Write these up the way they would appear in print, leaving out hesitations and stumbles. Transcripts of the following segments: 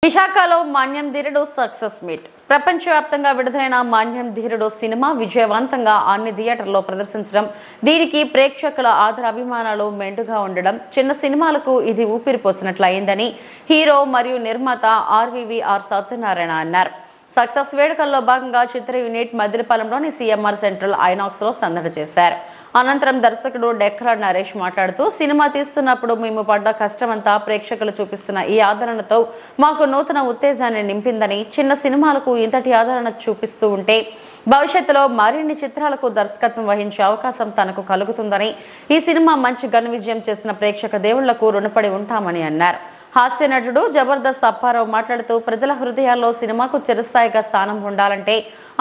విశాఖలో మాన్యం ధీరుడు success meet. ప్రపంచవ్యాప్తంగా విడుదలైన మాన్యం ధీరుడు సినిమా విజయవంతంగా అన్ని థియేటర్లో ప్రదర్శించడం, దీనికి ప్రేక్షకుల ఆదర అభిమానాలు మెండుగా ఉండడం, చిన్న సినిమాలకు ఇది ఊపిరి పోసినట్లయిందని హీరో మరియు నిర్మాత ఆర్వీవీఆర్ సత్యనారాయణ అన్నారు. సక్సెస్ వేడుకల్లో భాగంగా చిత్ర యూనిట్ మదిలిపాలెంలోని సీఎంఆర్ సెంట్రల్ ఐనాక్స్ లో సందడి చేశారు. అనంతరం దర్శకుడు డెక్కల నరేష్ మాట్లాడుతూ, సినిమా తీస్తున్నప్పుడు మేము పడ్డ కష్టమంతా ప్రేక్షకులు చూపిస్తున్న ఈ ఆదరణతో మాకు నూతన ఉత్తేజాన్ని నింపిందని, చిన్న సినిమాలకు ఇంతటి ఆదరణ చూపిస్తూ ఉంటే భవిష్యత్తులో మరిన్ని చిత్రాలకు దర్శకత్వం వహించే అవకాశం తనకు కలుగుతుందని, ఈ సినిమా మంచి ఘన విజయం చేసిన ప్రేక్షక దేవుళ్లకు రుణపడి ఉంటామని అన్నారు. హాస్య నటుడు జబర్దస్త్ అప్పారావు మాట్లాడుతూ, ప్రజల హృదయాల్లో సినిమాకు చిరస్థాయిగా స్థానం ఉండాలంటే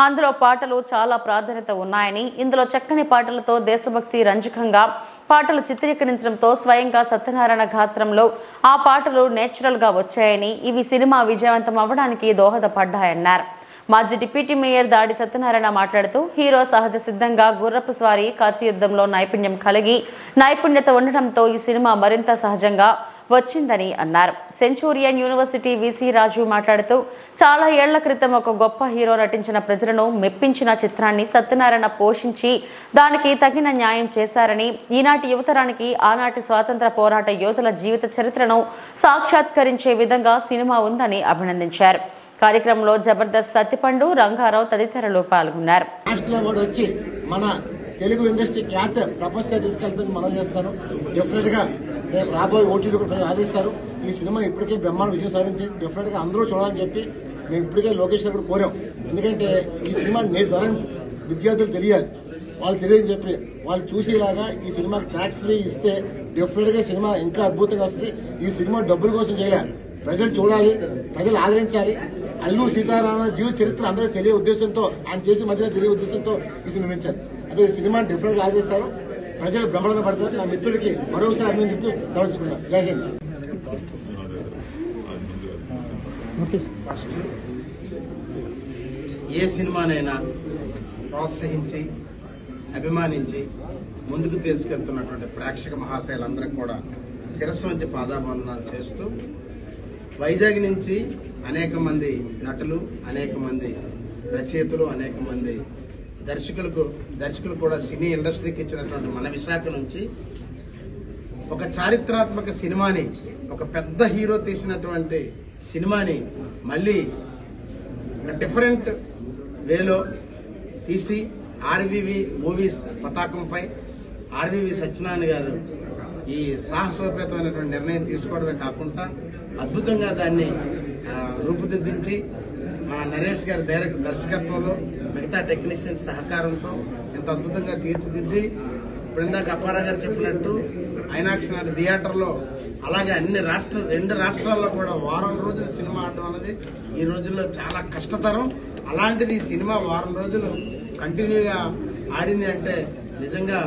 అందులో పాటలు చాలా ప్రాధాన్యత ఉన్నాయని, ఇందులో చక్కని పాటలతో దేశభక్తి రంజకంగా పాటలు చిత్రీకరించడంతో స్వయంగా సత్యనారాయణ గాత్రంలో ఆ పాటలు నేచురల్ గా వచ్చాయని, ఇవి సినిమా విజయవంతం అవ్వడానికి దోహదపడ్డాయన్నారు. మాజీ డిప్యూటీ మేయర్ దాడి సత్యనారాయణ మాట్లాడుతూ, హీరో సహజ సిద్ధంగా గుర్రపు స్వారీ, కత్తి యుద్ధంలో నైపుణ్యత ఉండటంతో ఈ సినిమా మరింత సహజంగా వచ్చిందని అన్నారు. సెంచూరియన్ యూనివర్సిటీ వీసీ రాజు మాట్లాడుతూ, చాలా ఏళ్ల క్రితం ఒక గొప్ప హీరో నటించిన, ప్రజలను మెప్పించిన చిత్రాన్ని సత్యనారాయణ పోషించి దానికి తగిన న్యాయం చేశారని, ఈనాటి యువతరానికి ఆనాటి స్వాతంత్ర పోరాట యోధుల జీవిత చరిత్రను సాక్షాత్కరించే విధంగా సినిమా ఉందని అభినందించారు. కార్యక్రమంలో జబర్దస్త్ సత్తిపండు, రంగారావు తదితరులు పాల్గొన్నారు. తెలుగు ఇండస్ట్రీ ఖ్యాత ప్రపంచ తీసుకెళ్తాను మనం చేస్తాను. డెఫినెట్ గా రేపు రాబోయే ఓటీటీ కూడా ఆదిస్తారు. ఈ సినిమా ఇప్పటికే బ్రహ్మాండ విజయం సాధించింది. డెఫినెట్ గా అందరూ చూడాలని చెప్పి మేము ఇప్పటికే లోకేష్ గారు కూడా కోరాం. ఎందుకంటే ఈ సినిమా నేటి తరం విద్యార్థులు తెలియాలి, వాళ్ళు తెలియని చెప్పి వాళ్ళు చూసేలాగా ఈ సినిమా ట్రాక్స్ ఇస్తే డెఫినెట్ గా సినిమా ఇంకా అద్భుతంగా వస్తుంది. ఈ సినిమా డబ్బుల కోసం చేయలేదు, ప్రజలు చూడాలి, ప్రజలు ఆదరించాలి. అల్లూరి సీతారామరాజు జీవిత చరిత్ర అందరూ తెలియ ఉద్దేశంతో, ఆయన చేసే మధ్యలో తెలియ ఉద్దేశంతో ఈ సినిమా నిర్మించారు. అదే ఈ సినిమాని డిఫరెంట్ గా ఆదరిస్తారు, ప్రజలు బ్రహ్మాండ పడతారు. నా మిత్రుడికి మరోసారి అభినందిస్తూ గౌరవించుకున్నాను. జై హింద్. ఫస్ట్ ఏ సినిమానైనా ప్రోత్సహించి అభిమానించి ముందుకు తీసుకెళ్తున్నటువంటి ప్రేక్షక మహాశయులందరికీ కూడా శిరస్సు వంచి పాదాభివందనాలు చేస్తూ, వైజాగ్ నుంచి అనేక మంది నటులు, అనేక మంది రచయితలు, అనేక మంది దర్శకులు కూడా సినీ ఇండస్ట్రీకి ఇచ్చినటువంటి మన విశాఖ నుంచి ఒక చారిత్రాత్మక సినిమాని, ఒక పెద్ద హీరో తీసినటువంటి సినిమాని మళ్ళీ డిఫరెంట్ వేలో తీసి ఆర్వీవీ మూవీస్ పతాకంపై ఆర్వీవీ సత్యనారాయణ గారు ఈ సాహసోపేతమైనటువంటి నిర్ణయం తీసుకోవడమే కాకుండా అద్భుతంగా దాన్ని రూపుదిద్దించి మా నరేష్ గారి దర్శకత్వంలో మిగతా టెక్నీషియన్స్ సహకారంతో ఎంత అద్భుతంగా తీర్చిదిద్ది, ఇప్పుడు ఇందాక అప్పారావు గారు చెప్పినట్టు ఐనాక్స్ థియేటర్లో, అలాగే రెండు రాష్ట్రాల్లో కూడా వారం రోజులు సినిమా ఆడడం అనేది ఈ రోజుల్లో చాలా కష్టతరం. అలాంటిది ఈ సినిమా వారం రోజులు కంటిన్యూగా ఆడింది అంటే నిజంగా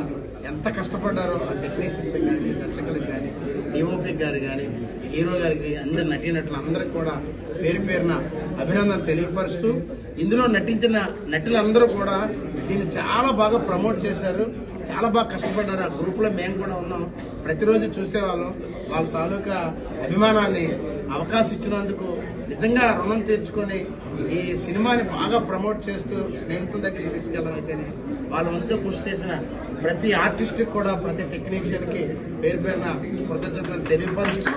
ఎంత కష్టపడ్డారో ఆ టెక్నీషియన్స్ కానీ, దర్శకులకు కానీ, డిఓపి గారు కానీ, హీరో గారికి, అందరి నటీనటులు అందరికి కూడా పేరు పేరున అభినందన తెలియపరుస్తూ, ఇందులో నటించిన నటులందరూ కూడా దీన్ని చాలా బాగా ప్రమోట్ చేశారు, చాలా బాగా కష్టపడ్డారు. ఆ గ్రూప్ లో మేము కూడా ఉన్నాం, ప్రతిరోజు చూసేవాళ్ళం. వాళ్ళ తాలూకా అభిమానాన్ని అవకాశం ఇచ్చినందుకు నిజంగా రుణం తీర్చుకొని ఈ సినిమాని బాగా ప్రమోట్ చేస్తూ స్నేహితుల దగ్గరికి తీసుకెళ్ళడం అయితేనే, వాళ్ళ వంతు కృషి చేసిన ప్రతి ఆర్టిస్ట్ కూడా, ప్రతి టెక్నీషియన్ కి పేరు పేరున కృతజ్ఞతలు తెలియపరుస్తూ,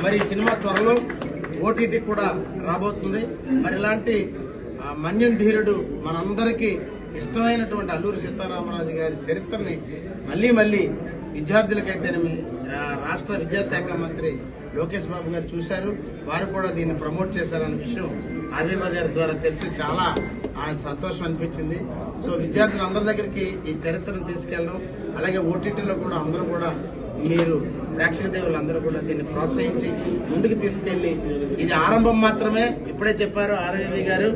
మరి ఈ సినిమా త్వరలో ఓటీటీ కూడా రాబోతుంది. మరి ఇలాంటి మన్యం ధీరుడు మనందరికీ ఇష్టమైనటువంటి అల్లూరి సీతారామరాజు గారి చరిత్రని మళ్లీ విద్యార్థులకైతేనేమి రాష్ట్ర విద్యాశాఖ మంత్రి లోకేష్ బాబు గారు చూశారు, వారు కూడా దీన్ని ప్రమోట్ చేశారన్న విషయం ఆర్వీవీ గారి ద్వారా తెలిసి చాలా సంతోషం అనిపించింది. సో విద్యార్థులందరి దగ్గరికి ఈ చరిత్రను తీసుకెళ్ళడం, అలాగే ఓటీటీలో కూడా అందరూ కూడా మీరు ప్రేక్షక దేవులందరూ కూడా దీన్ని ప్రోత్సహించి ముందుకు తీసుకెళ్లి, ఇది ఆరంభం మాత్రమే. ఇప్పుడే చెప్పారు ఆర్వీవీ గారు,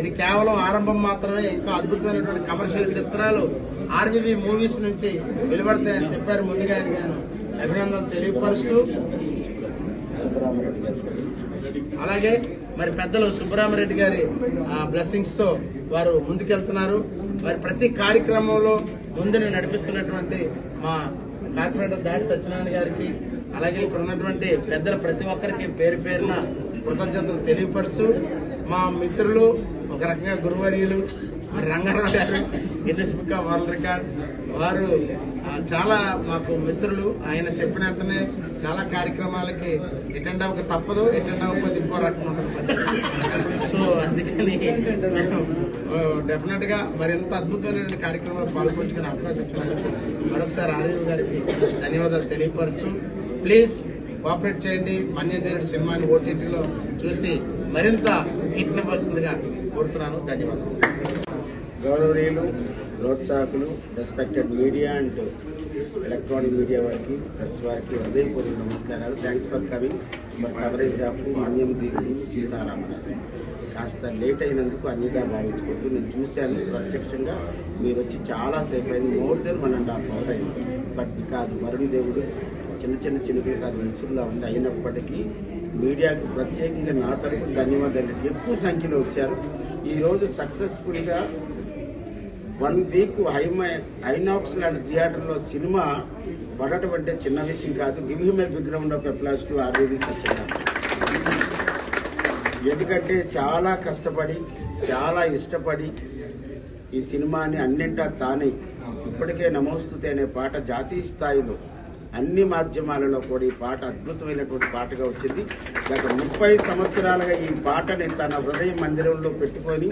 ఇది కేవలం ఆరంభం మాత్రమే, ఇంకా అద్భుతమైనటువంటి కమర్షియల్ చిత్రాలు ఆర్వీవీ మూవీస్ నుంచి వెలువడతాయని చెప్పారు. ముందుగా ఆయన అభినందనలు తెలియపరుస్తూ, అలాగే మరి పెద్దలు సుబ్బరామరెడ్డి గారి బ్లెస్సింగ్స్ తో వారు ముందుకెళ్తున్నారు. మరి ప్రతి కార్యక్రమంలో ముందుని నడిపిస్తున్నటువంటి మా కార్పొరేటర్ దాడి సత్యనారాయణ గారికి, అలాగే ఇక్కడ ఉన్నటువంటి పెద్దల ప్రతి ఒక్కరికి పేరు పేరున కృతజ్ఞతలు తెలియపరుస్తూ మా మిత్రులు ఒక రకంగా గురువర్యులు రంగారావు గారు Guinness book of world record వారు చాలా మాకు మిత్రులు. ఆయన చెప్పిన వెంటనే చాలా కార్యక్రమాలకి అటెండ్ అవ్వక తప్పదు, అటెండ్ అవ్వకపోతే ఇంకో రకం ఉంటుంది. సో అందుకని మేము డెఫినెట్ గా మరింత అద్భుతమైన కార్యక్రమాలు పాల్పంచుకునే అవకాశం ఇచ్చినందుకు మరొకసారి ఆర్యు గారికి ధన్యవాదాలు తెలియపరుస్తూ ప్లీజ్ కోఆపరేట్ చేయండి. మన్యంధీరుడు సినిమాని ఓటీటీలో చూసి మరింత హిట్ నివ్వాల్సిందిగా కోరుతున్నాను. ధన్యవాదాలు. గౌరవనీయులు, ప్రోత్సాహకులు, respected media and electronic media వారికి, ప్రెస్ వారికి హృదయపూర్వక నమస్కారాలు. Thanks for coming for coverage of Manyam ధీరుడు సీతారామరాజు. కాస్త లేట్ అయినందుకు అన్నిదా భావించుకుంటూ నేను చూశాను ప్రత్యక్షంగా. మీరు వచ్చి చాలా సేపు అయింది, మోర్ దెన్ 1.5 hours అయింది. బట్ కాదు, వరుణ్ దేవుడు చిన్న చిన్న చినుకులు కాదు ముసురులా ఉంది. అయినప్పటికీ మీడియాకు ప్రత్యేకంగా నా తరఫున ధన్యవాదాలు. ఎక్కువ సంఖ్యలో వచ్చారు. ఈరోజు సక్సెస్ఫుల్గా 1 week ఐనాక్స్ లాంటి థియేటర్లో సినిమా పడటం అంటే చిన్న విషయం కాదు. Give him a big round of applause to RVV Satyanarayana. ఎందుకంటే చాలా కష్టపడి, చాలా ఇష్టపడి ఈ సినిమాని అన్నింటా తానే ఇప్పటికే నమోస్తుతే అనే పాట జాతీయ స్థాయిలో అన్ని మాధ్యమాలలో కూడా ఈ పాట అద్భుతమైనటువంటి పాటగా వచ్చింది. గత 30 సంవత్సరాలుగా ఈ పాటని తన హృదయ మందిరంలో పెట్టుకొని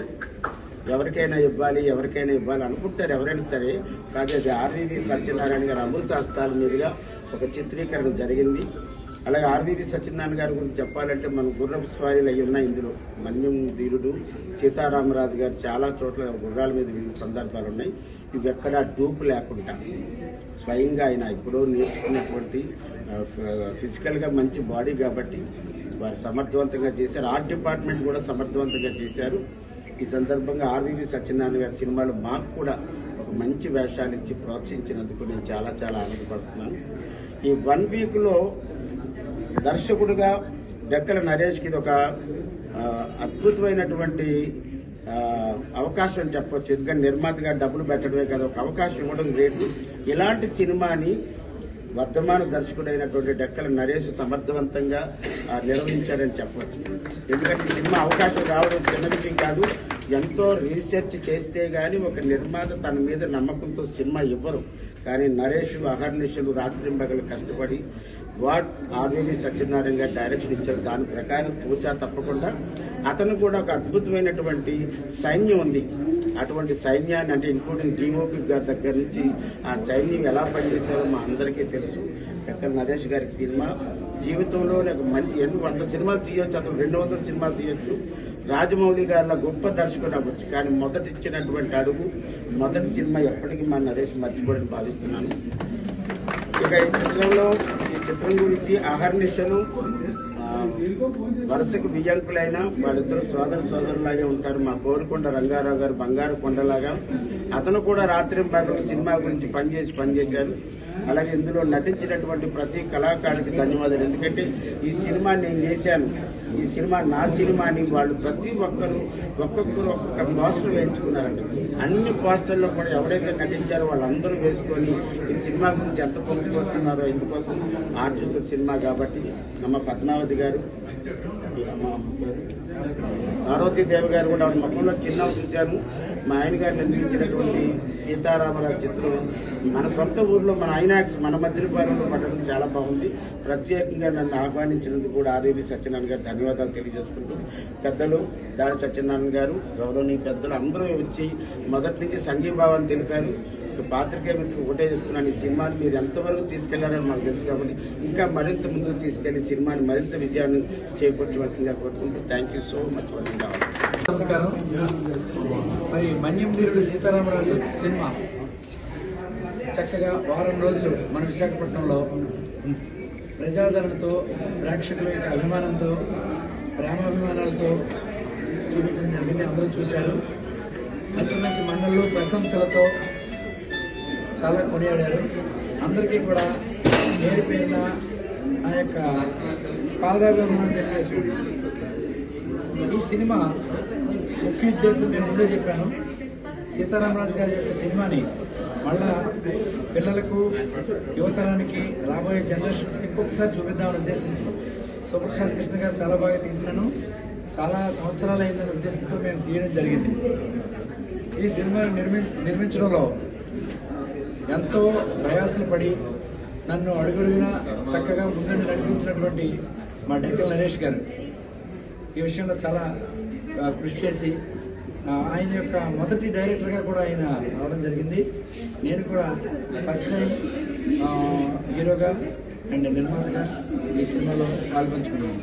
ఎవరికైనా ఇవ్వాలి అనుకుంటారు ఎవరైనా సరే. కాదు, అది ఆర్వీవీ సత్యనారాయణ గారి అమృత హస్తాల మీదుగా ఒక చిత్రీకరణ జరిగింది. అలాగే ఆర్వీవీ సత్యనారాయణ గారి గురించి చెప్పాలంటే మన గుర్రపు స్వారీలు అయి ఉన్నాయి. ఇందులో మన్యం ధీరుడు సీతారామరాజు గారు చాలా చోట్ల గుర్రాల మీద వెళ్ళిన సందర్భాలు ఉన్నాయి. ఇవి ఎక్కడా డూపు లేకుండా స్వయంగా ఆయన ఇప్పుడు నేర్చుకున్నటువంటి ఫిజికల్ గా మంచి బాడీ కాబట్టి వారు సమర్థవంతంగా చేశారు. ఆర్ట్ డిపార్ట్మెంట్ కూడా సమర్థవంతంగా చేశారు. ఈ సందర్భంగా ఆర్వీవీ సత్యనారాయణ గారి సినిమాలు మాకు కూడా ఒక మంచి వేషాలు ఇచ్చి ప్రోత్సహించినందుకు నేను చాలా చాలా ఆనందపడుతున్నాను. ఈ 1 week లో దర్శకుడుగా డెక్కల నరేష్కి ఇది ఒక అద్భుతమైనటువంటి అవకాశం చెప్పొచ్చు. ఎందుకంటే నిర్మాతగా డబ్బులు పెట్టడమే కదా, ఒక అవకాశం ఇవ్వడం లేదు. ఇలాంటి సినిమాని వర్ధమాన దర్శకుడైనటువంటి డెక్కల నరేష్ సమర్థవంతంగా నిర్వహించారని చెప్పవచ్చు. ఎందుకంటే సినిమా అవకాశం రావడం చిన్న విషయం కాదు. ఎంతో రీసెర్చ్ చేస్తే గాని ఒక నిర్మాత తన మీద నమ్మకంతో సినిమా ఇవ్వరు. కానీ నరేష్ అహర్నిశలు రాత్రింబగలు కష్టపడి వాట్ ఆర్వీవీ సత్యనారాయణ గారు డైరెక్షన్ ఇచ్చారు. దాని ప్రకారం తూచా తప్పకుండా అతను కూడా ఒక అద్భుతమైనటువంటి సైన్యం ఉంది. అటువంటి సైన్యాన్ని అంటే ఇంక్లూడింగ్ డిఓపి గారి దగ్గర నుంచి ఆ సైన్యం ఎలా పనిచేశారో మా అందరికీ తెలుసు. డెక్కల నరేష్ గారి సినిమా జీవితంలో నాకు 100 సినిమాలు తీయొచ్చు, అతను 200 సినిమాలు తీయొచ్చు. రాజమౌళి గారిలో గొప్ప దర్శకుడు అవ్వచ్చు, కానీ మొదటి ఇచ్చినటువంటి అడుగు, మొదటి సినిమా ఎప్పటికీ మా నరేష్ మర్చిపోవడం భావిస్తున్నాను. ఇక ఈ చిత్రం గురించి అహర్నిశలు వరుసకు బియ్యంకులైన వాళ్ళిద్దరు సోదరులాగే ఉంటారు. మా కోరుకొండ రంగారావు గారు బంగారు కొండలాగా అతను కూడా రాత్రింబగలు సినిమా గురించి పనిచేశారు. అలాగే ఇందులో నటించినటువంటి ప్రతి కళాకారుడికి ధన్యవాదాలు. ఎందుకంటే ఈ సినిమా నేను చేశాను, ఈ సినిమా నా సినిమా అని వాళ్ళు ప్రతి ఒక్కరు ఒక్కొక్క పోస్టర్ వేయించుకున్నారండి. అన్ని పోస్టర్లో కూడా ఎవరైతే నటించారో వాళ్ళందరూ వేసుకొని ఈ సినిమా గురించి ఎంత పొంగిపోతున్నారో. ఇందుకోసం ఆర్టిస్ట్ సినిమా కాబట్టి అమ్మ పద్మావతి గారు, పార్వతీదేవి గారు కూడా ముఖంలో చిన్న చూశాను. మా ఆయన గారు నిర్మించినటువంటి సీతారామరాజు చిత్రం మన సొంత ఊర్లో మన ఐనాక్స్ మన మధ్యపాలెంలో పడడం చాలా బాగుంది. ప్రత్యేకంగా నన్ను ఆహ్వానించినందుకు కూడా ఆర్వీవీ సత్యనారాయణ గారు ధన్యవాదాలు తెలియజేసుకుంటూ, పెద్దలు దాడి సత్యనారాయణ గారు, గౌరవనీయ పెద్దలు అందరూ వచ్చి మొదటి నుంచి సంఘీభావాన్ని తెలిపారు. పాత్రికేయ మిత్రులు ఒకటే చెప్తున్నాను, ఈ సినిమాని మీరు ఎంతవరకు తీసుకెళ్లారని మాకు తెలుసు కాబట్టి ఇంకా మరింత ముందుకు తీసుకెళ్లి సినిమాని మరింత విజయాన్ని చేకూర్చవలసిందిగా కోరుకుంటూ థ్యాంక్ యూ సో మచ్. నమస్కారం. మరి మన్యం ధీరుడు సీతారామరాజు సినిమా చక్కగా వారం రోజులు మన విశాఖపట్నంలో ప్రజాదరణతో, ప్రేక్షకుల యొక్క అభిమానంతో, ప్రేమాభిమానాలతో చూపించడం జరిగింది. అందరూ చూశారు. మంచి మంచి మన్నలు, ప్రశంసలతో చాలా కొనియాడారు. అందరికీ కూడా పేరు పేరున నా యొక్క పాదాభివందనం తెలియజేసుకుంటున్నాను. ఈ సినిమా ముఖ్య ఉద్దేశం నేను ముందే చెప్పాను. సీతారామరాజు గారి యొక్క సినిమాని మళ్ళా పిల్లలకు, యువతరానికి, రాబోయే జనరేషన్స్కి ఇంకొకసారి చూపిద్దామనే ఉద్దేశంతో సూపర్ స్టార్ కృష్ణ గారు చాలా బాగా తీస్తున్నాను, చాలా సంవత్సరాలు అయిందనే ఉద్దేశంతో మేము తీయడం జరిగింది. ఈ సినిమా నిర్మించడంలో ఎంతో ప్రయాసలు పడి నన్ను అడుగడుగునా చక్కగా ముందుండి నడిపించినటువంటి మా డెక్కల నరేష్ గారు ఈ విషయంలో చాలా కృషి చేసి ఆయన యొక్క మొదటి డైరెక్టర్గా కూడా ఆయన రావడం జరిగింది. నేను కూడా ఫస్ట్ టైం హీరోగా అండ్ నిర్మాతగా ఈ సినిమాలో పాల్పంచుకున్నాను.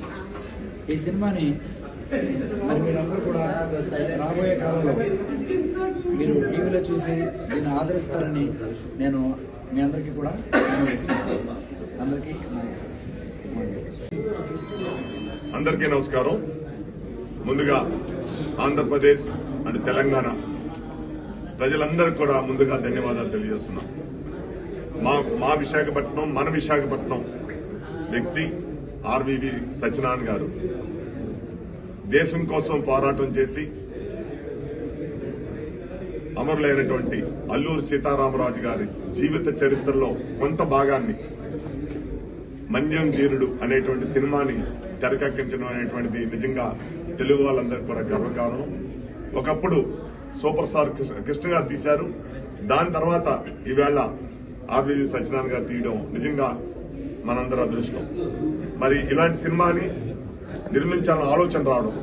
ఈ సినిమాని మరి మీరందరూ కూడా రాబోయే కాలంలో మీరు టీవీలో చూసి దీన్ని ఆదరిస్తారని నేను మీ అందరికీ కూడా అందరికీ నమస్కారం. ముందుగా ఆంధ్రప్రదేశ్ అండ్ తెలంగాణ ప్రజలందరికీ కూడా ముందుగా ధన్యవాదాలు తెలియజేస్తున్నాం. మన విశాఖపట్నం వ్యక్తి ఆర్వీవి సత్యనారాయణ గారు దేశం కోసం పోరాటం చేసి అమరులైనటువంటి అల్లూరి సీతారామరాజు గారి జీవిత చరిత్రలో కొంత భాగాన్ని మన్యం ధీరుడు అనేటువంటి సినిమాని తెరకెక్కించడం అనేటువంటిది నిజంగా తెలుగు వాళ్ళందరికీ కూడా గర్వకారణం. ఒకప్పుడు సూపర్ స్టార్ కృష్ణ గారు తీశారు, దాని తర్వాత ఈవేళ ఆర్వీవి సత్యనారాయణ గారు తీయడం నిజంగా మనందరి అదృష్టం. మరి ఇలాంటి సినిమాని నిర్మించాలని ఆలోచన రావడం,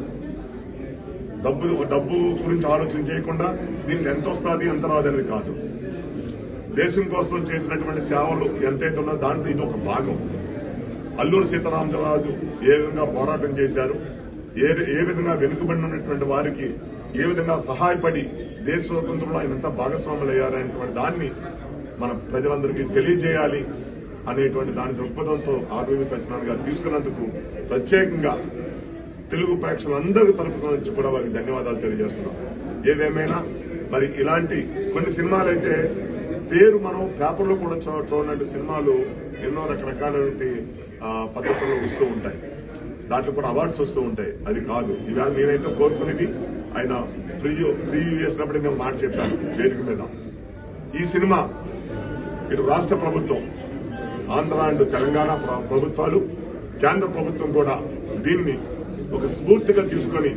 డబ్బు గురించి ఆలోచన చేయకుండా దీన్ని ఎంత వస్తుంది ఎంత రాదనేది కాదు, దేశం కోసం చేసినటువంటి సేవలు ఎంతైతే ఉన్నా దాంట్లో ఇది ఒక భాగం. అల్లూరి సీతారామరాజు ఏ విధంగా పోరాటం చేశారు, ఏ విధంగా వెనుకబడి ఉన్నటువంటి వారికి ఏ విధంగా సహాయపడి దేశ స్వాతంత్రంలో ఆయన ఎంత భాగస్వాములు అయ్యారనేటువంటి దాన్ని మన ప్రజలందరికీ తెలియజేయాలి అనేటువంటి దాని దృక్పథంతో ఆర్వీవి సత్యనారాయణ గారు తీసుకున్నందుకు ప్రత్యేకంగా తెలుగు ప్రేక్షకులందరి తరపున నుంచి కూడా వారికి ధన్యవాదాలు తెలియజేస్తున్నాం. ఏదేమైనా మరి ఇలాంటి కొన్ని సినిమాలు అయితే పేరు మనం పేపర్లో కూడా చూడనట్టు సినిమాలు ఎన్నో రకరకాలైన పద్ధతుల్లో వస్తూ ఉంటాయి, దాంట్లో కూడా అవార్డ్స్ వస్తూ ఉంటాయి. అది కాదు ఇవాళ నేనైతే కోరుకునేది, ఆయన ఫ్రీ చేసినప్పుడు నేను మాట చెప్పాను వేదిక మీద, ఈ సినిమా ఇటు రాష్ట్ర ప్రభుత్వం, ఆంధ్ర అండ్ తెలంగాణ ప్రభుత్వాలు, కేంద్ర ప్రభుత్వం కూడా దీన్ని ఒక స్ఫూర్తిగా తీసుకొని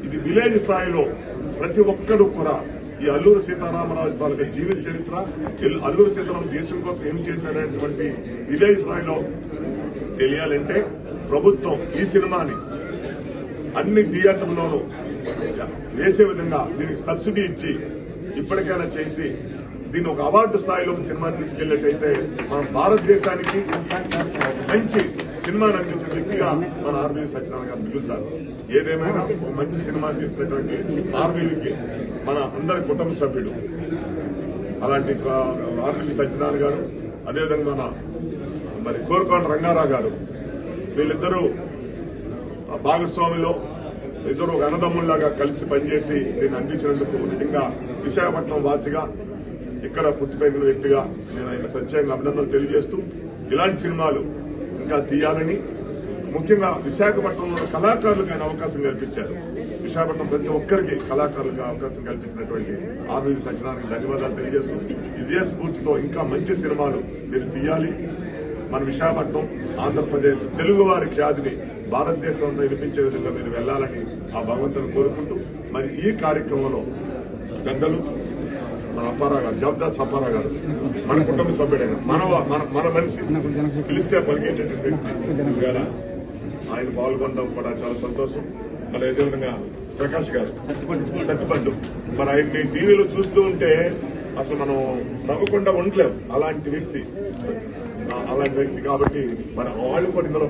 ఇది విలేజ్ స్థాయిలో ప్రతి ఒక్కరూ కూడా ఈ అల్లూరి సీతారామరాజు తాలూకా జీవిత చరిత్ర, అల్లూరి సీతారాం దేశం కోసం ఏం చేశారనేటువంటి విలేజ్ స్థాయిలో తెలియాలంటే ప్రభుత్వం ఈ సినిమాని అన్ని థియేటర్లోనూ వేసే విధంగా దీనికి సబ్సిడీ ఇచ్చి ఇప్పటికైనా చేసి దీన్ని ఒక అవార్డు స్థాయిలో సినిమా తీసుకెళ్లేటైతే మన భారతదేశానికి మంచి సినిమాని అందించిన వ్యక్తిగా మన ఆర్వీవి సత్యనారాయణ గారు మిగులుతారు. ఏదేమైనా ఒక మంచి సినిమా తీసినటువంటి ఆర్వీవికి మన అందరి కుటుంబ సభ్యుడు అలాంటి ఆర్వీవి సత్యనారాయణ గారు, అదేవిధంగా మన మరి కోరుకొండ రంగారావు గారు, వీళ్ళిద్దరూ భాగస్వామిలో ఇద్దరు ఒక అన్నదమ్ముల్లాగా కలిసి పనిచేసి దీన్ని అందించినందుకు నిజంగా విశాఖపట్నం వాసిగా ఇక్కడ పుట్టిపోయిన వ్యక్తిగా నేను ఆయన ప్రత్యేకంగా అభినందనలు తెలియజేస్తూ ఇలాంటి సినిమాలు ఇంకా తీయాలని, ముఖ్యంగా విశాఖపట్నంలో కళాకారులకు ఆయన అవకాశం కల్పించారు. విశాఖపట్నం ప్రతి ఒక్కరికి కళాకారులకు అవకాశం కల్పించినటువంటి ఆర్వీవి సత్యనారాయణ ధన్యవాదాలు తెలియజేస్తూ ఇదే స్ఫూర్తితో ఇంకా మంచి సినిమాలు మీరు తీయాలి. మన విశాఖపట్నం, ఆంధ్రప్రదేశ్ తెలుగు వారి ఖ్యాతిని భారతదేశం అంతా వినిపించే విధంగా మీరు వెళ్లాలని ఆ భగవంతుని కోరుకుంటూ మరి ఈ కార్యక్రమంలో పెద్దలు మన అప్పారావు గారు, జబర్దస్త్ అప్పారావు గారు, మన కుటుంబ సభ్యుడైన మన మనిషి పిలిస్తే పలికేటటువంటి వ్యక్తి, ఆయన పాల్గొనడం కూడా చాలా సంతోషం. మరి అదేవిధంగా ప్రకాష్ గారు సత్తిపండు, మరి ఆయన్ని టీవీలో చూస్తూ ఉంటే అసలు మనం నవ్వకుండా ఉండలేం. అలాంటి వ్యక్తి కాబట్టి మరి వాళ్ళు కూడా ఇందులో